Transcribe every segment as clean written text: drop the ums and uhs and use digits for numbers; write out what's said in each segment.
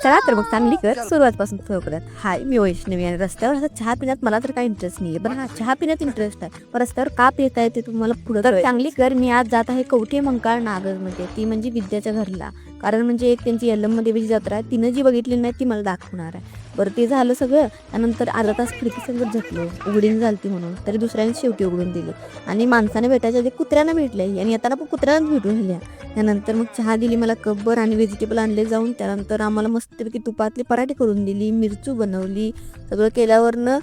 चला तर मग चांगली कर सुरुवातपासून करूयात. हाय, मी वैष्णवी आणि रस्त्यावर असं चहा पिण्यात मला तर काही इंटरेस्ट नाहीये, पण हा चहा पिण्यात इंटरेस्ट आहे. पण रस्त्यावर का पिता येते तुम्हाला पुढे तर चांगली कर. मी आज जात आहे कवठे मंकाळ नागरमध्ये, ती म्हणजे विद्याच्या घरला. कारण म्हणजे एक त्यांची यल्लम्मा देवीची जत्रा आहे, तिनं जी बघितली नाही ती मला दाखवणार आहे. बरं ते झालं सगळं. त्यानंतर अर्धा तास खिडकी संगत झटलो, उघडीन झालती म्हणून, तरी दुसऱ्याने शेवटी उघडून दिली. आणि माणसाने भेटायच्या आधी कुत्र्यांना भेटले आणि येताना पण कुत्र्यांनाच भेटून दिल्या. त्यानंतर मग चहा दिली मला कपभर आणि व्हेजिटेबल आणले जाऊन. त्यानंतर आम्हाला मस्तपैकी तुपातली पराठे करून दिली, मिरचू बनवली. सगळं केल्यावरनं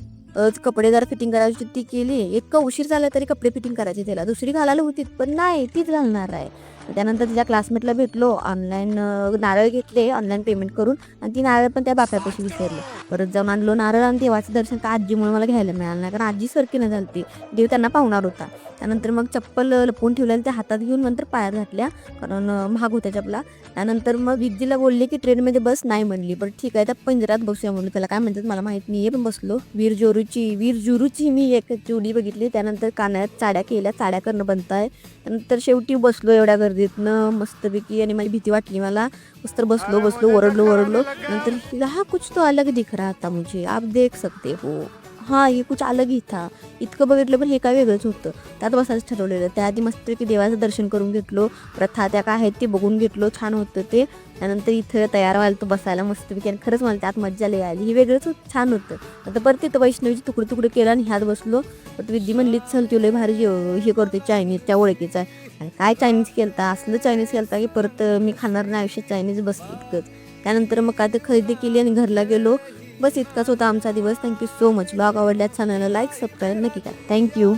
कपडे जरा फिटिंग करायची ती केली. इतका उशीर झाला तरी कपडे फिटिंग करायचे त्याला. दुसरी घालायला होती पण नाही, तीच घालणार आहे. त्यानंतर तिच्या क्लासमेटला भेटलो. ऑनलाईन नारळ घेतले ऑनलाईन पेमेंट करून, आणि ती नारळ पण त्या बाप्यापाशी विसरले. परत जाऊन आणलो नारळ आणि देवाचं दर्शन का आजीमुळे मला घ्यायला मिळालं नाही, कारण आजी सरकी न झालती, देव त्यांना पावणार होता. त्यानंतर मग चप्पल लपवून ठेवलेल्या त्या हातात घेऊन नंतर पायात घातल्या, कारण महाग होत्या चपला. त्यानंतर मग विज्जीला बोलले की ट्रेनमध्ये बस, नाही म्हणली. पण ठीक आहे, त्या पिंजऱ्यात बसूया म्हणलं, त्याला काय म्हणतात मला माहीत नाही आहे, पण बसलो. वीर जुरूची मी एक जोडी बघितली. त्यानंतर कानात चाड्या केल्या, चाड्या करणं बनत आहे. त्यानंतर शेवटी बसलो एवढ्या गर्दीतनं मस्तपैकी, आणि माझी भीती वाटली मला. मस्त बसलो ओरडलो. नंतर हा कुछ तो अलग दिख रहा था मुझे, आप देख सकते हो. हां, हे कुछ अलग ही था. इतकं बघितलं पण हे काय वेगळंच होतं. त्यात बसायचं ठरवलेलं. त्याआधी मस्तपैकी देवाचं दर्शन करून घेतलो. प्रथा त्या काय आहेत ते बघून घेतलो, छान होतं ते. त्यानंतर इथं तयार व्हायला तो बसायला मस्तपैकी, आणि खरंच मला त्यात मज्जा लई आली. हे वेगळंच छान होतं. आता परत तिथं वैष्णवीचे तुकडे केलं आणि ह्यात बसलो. पण विद्धी म्हणलीच चल, तुला भारी हे करते चायनीज, त्या ओळखीचा आहे. आणि काय चायनीज केलता, असलं चायनीज केलता की परत मी खाणार नाही आयुष्यात चायनीज, बस इतकंच. त्यानंतर मग काय ते खरेदी केली आणि घरला गेलो. बस इतकाच होता आमचा दिवस. Thank you so much. ब्लॉग आवडल्यास चॅनलला लाईक सबस्क्राईब नक्की करा. थँक्यू.